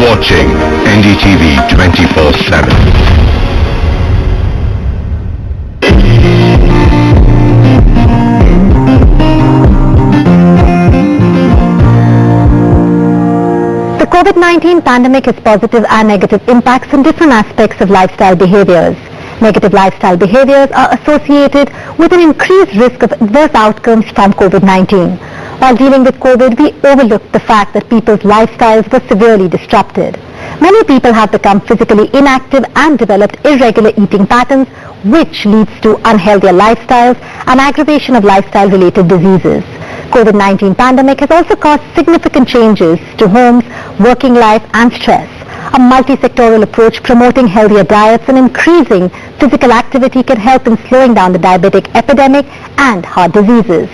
watching NDTV 24/7. The COVID-19 pandemic has positive and negative impacts on different aspects of lifestyle behaviors. Negative lifestyle behaviors are associated with an increased risk of adverse outcomes from COVID-19. While dealing with COVID, we overlooked the fact that people's lifestyles were severely disrupted. Many people have become physically inactive and developed irregular eating patterns, which leads to unhealthier lifestyles and aggravation of lifestyle-related diseases. COVID-19 pandemic has also caused significant changes to homes, working life and stress. A multi-sectoral approach promoting healthier diets and increasing physical activity can help in slowing down the diabetic epidemic and heart diseases.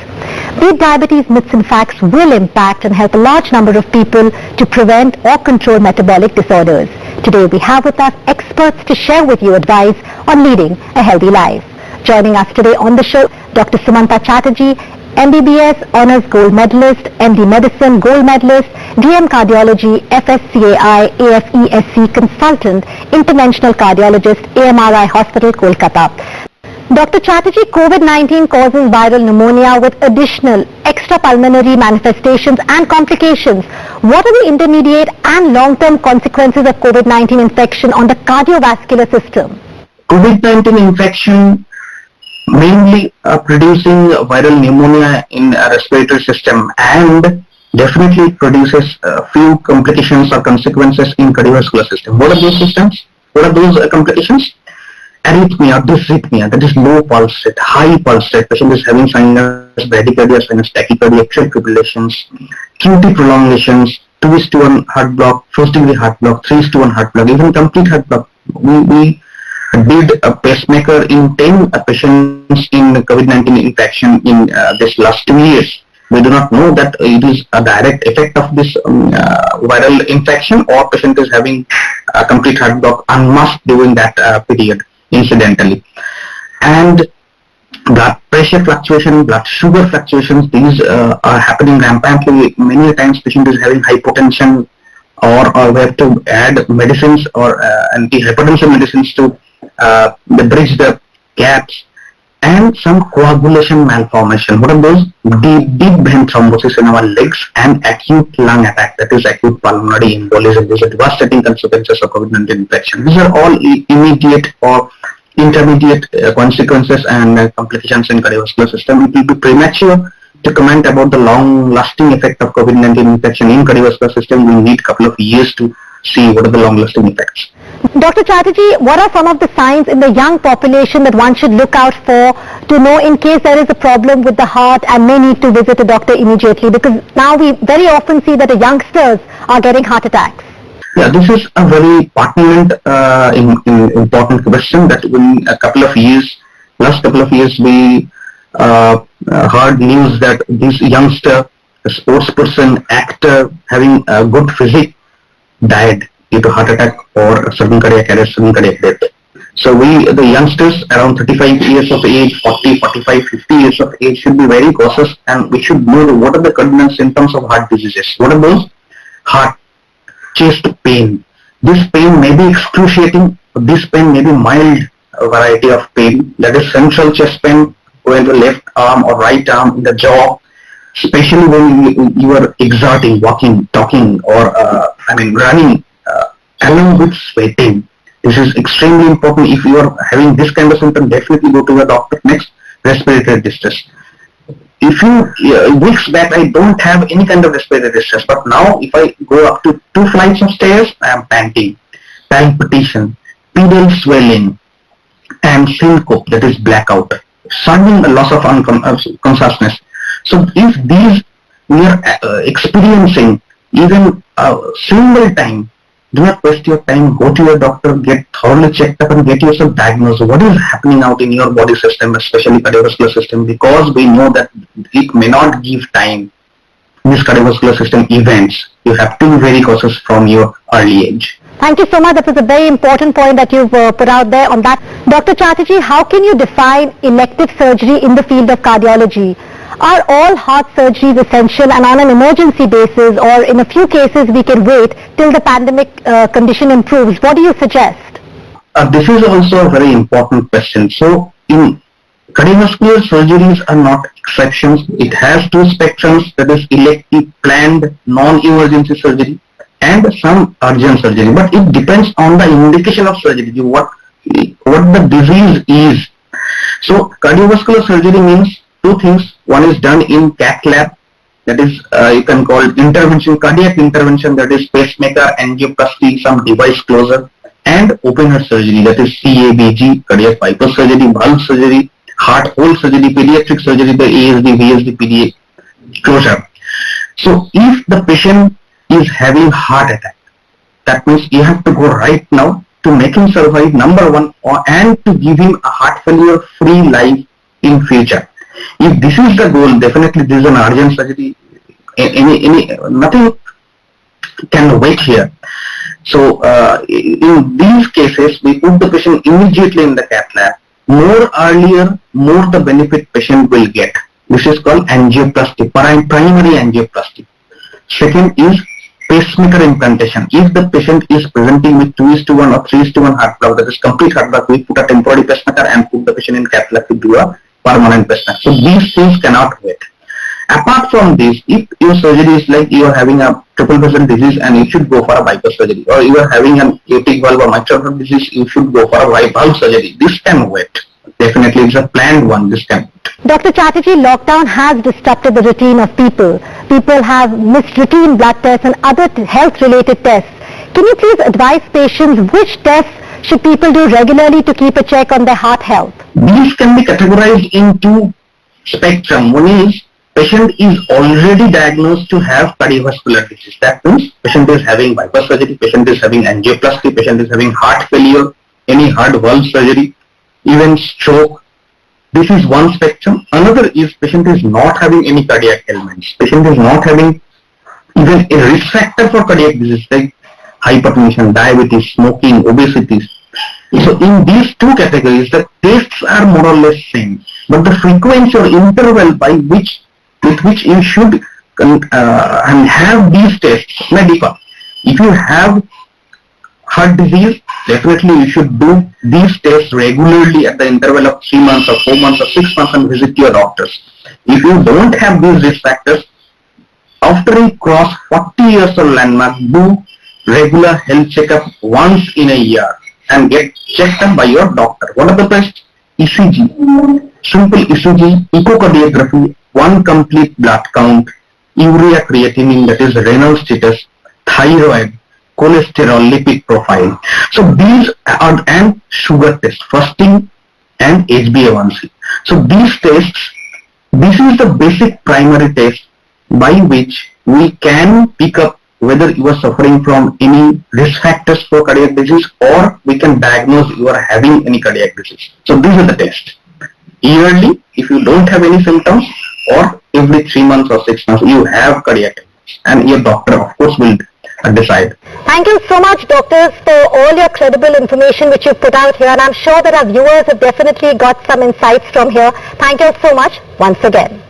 These diabetes myths and facts will impact and help a large number of people to prevent or control metabolic disorders. Today we have with us experts to share with you advice on leading a healthy life. Joining us today on the show, Dr. Sumanta Chatterjee, MBBS Honours Gold Medalist, MD Medicine Gold Medalist, DM Cardiology, FSCAI, AFESC Consultant, Interventional Cardiologist, AMRI Hospital, Kolkata. Dr. Chatterjee, COVID-19 causes viral pneumonia with additional extrapulmonary manifestations and complications. What are the intermediate and long-term consequences of COVID-19 infection on the cardiovascular system? COVID-19 infection mainly producing viral pneumonia in a respiratory system and definitely produces a few complications or consequences in cardiovascular system. What are those systems? What are those complications? Arrhythmia, dysrhythmia, that is low pulse rate, high pulse rate, patient is having sinus bradycardia, sinus tachycardia, atrial fibrillations, QT prolongations, 2:1 heart block, first degree heart block, 3:1 heart block, even complete heart block. We did a pacemaker in 10 patients in COVID-19 infection in this last 2 years. We do not know that it is a direct effect of this viral infection or patient is having a complete heart block unmasked during that period incidentally. And blood pressure fluctuation, blood sugar fluctuations, these are happening rampantly. Many times patient is having hypotension or we have to add medicines or antihypertensive medicines to bridge the gaps, and some coagulation malformation. What are those? Deep vein thrombosis in our legs and acute lung attack, that is acute pulmonary embolism. These are devastating consequences of COVID-19 infection. These are all immediate or intermediate consequences and complications in cardiovascular system. It will be premature to comment about the long-lasting effect of COVID-19 infection in cardiovascular system. We need a couple of years to see what are the long-lasting effects. Dr. Chatterjee, what are some of the signs in the young population that one should look out for to know in case there is a problem with the heart and may need to visit a doctor immediately? Because now we very often see that the youngsters are getting heart attacks. Yeah, this is a very pertinent, important question that in a couple of years, last couple of years, we heard news that this youngster, a sports person, actor, having a good physique, died due to heart attack or sudden cardiac arrest, sudden cardiac death. So the youngsters around 35 years of age, 40, 45, 50 years of age should be very cautious, and we should know what are the cardinal symptoms of heart diseases. What are those? Heart, chest pain. This pain may be excruciating, this pain may be mild variety of pain, that is central chest pain going to left arm or right arm in the jaw, especially when you are exerting, walking, talking, or running, along with sweating. This is extremely important. If you are having this kind of symptom, definitely go to a doctor. Next, respiratory distress. If weeks back I don't have any kind of respiratory distress, but now if I go up to 2 flights of stairs, I am panting, palpitation, pedal swelling, and syncope, that is blackout, sudden loss of consciousness. So if these we are experiencing even a single time, do not waste your time, go to your doctor, get thoroughly checked up and get yourself diagnosed. What is happening out in your body system, especially cardiovascular system, because we know that it may not give time. These cardiovascular system events, you have to be very cautious from your early age. Thank you so much. That was a very important point that you've put out there on that. Dr. Chatterjee, how can you define elective surgery in the field of cardiology? Are all heart surgeries essential, and on an emergency basis, or in a few cases we can wait till the pandemic condition improves? What do you suggest? This is also a very important question. So, in cardiovascular surgeries are not exceptions. It has two spectrums, that is elective, planned, non-emergency surgery, and some urgent surgery. But it depends on the indication of surgery, what the disease is. So, cardiovascular surgery means two things. One is done in cath lab, that is you can call intervention, cardiac intervention, that is pacemaker, angioplasty, some device closure, and open heart surgery, that is CABG, cardiac bypass surgery, valve surgery, heart hole surgery, pediatric surgery, the ASD, VSD, PDA closure. So if the patient is having heart attack, that means you have to go right now to make him survive, number one, and to give him a heart failure free life in future. If this is the goal, definitely this is an urgent surgery. Nothing can wait here. So in these cases, we put the patient immediately in the cath lab. More earlier, more the benefit patient will get. This is called angioplasty, primary angioplasty. Second is pacemaker implantation. If the patient is presenting with 2:1 or 3:1 heart block, that is complete heart block, we put a temporary pacemaker and put the patient in cath lab to do a permanent pacemaker. So these things cannot wait. Apart from this, if your surgery is like you are having a triple vessel disease and you should go for a bypass surgery, or you are having an aortic valve or mitral valve disease, you should go for a valve surgery. This can wait. Definitely it's a planned one. This can wait. Dr. Chatterjee, lockdown has disrupted the routine of people. People have missed routine blood tests and other health-related tests. Can you please advise patients which tests should people do regularly to keep a check on their heart health? These can be categorized into spectrum. One is patient is already diagnosed to have cardiovascular disease. That means patient is having bypass surgery, patient is having angioplasty, patient is having heart failure, any heart valve surgery, even stroke. This is one spectrum. Another is patient is not having any cardiac ailments. Patient is not having even a risk factor for cardiac disease like hypertension, diabetes, smoking, obesity. So in these two categories, the tests are more or less same, but the frequency or interval with which you should have these tests may differ. If you have heart disease, definitely you should do these tests regularly at the interval of 3 months or 4 months or 6 months and visit your doctors. If you don't have these risk factors, after you cross 40 years of landmark, do regular health checkup once in a year and get checked up by your doctor. What are the tests? ECG, simple ECG, echocardiography, one complete blood count, urea creatinine, that is renal status, thyroid, cholesterol, lipid profile. So these are, and sugar test, fasting and HbA1c. So these tests, this is the basic primary test by which we can pick up whether you are suffering from any risk factors for cardiac disease, or we can diagnose you are having any cardiac disease. So these are the tests. Yearly, if you don't have any symptoms, or every 3 months or 6 months you have cardiac disease, and your doctor of course will decide. Thank you so much, doctors, for all your credible information which you've put out here, and I'm sure that our viewers have definitely got some insights from here. Thank you so much once again.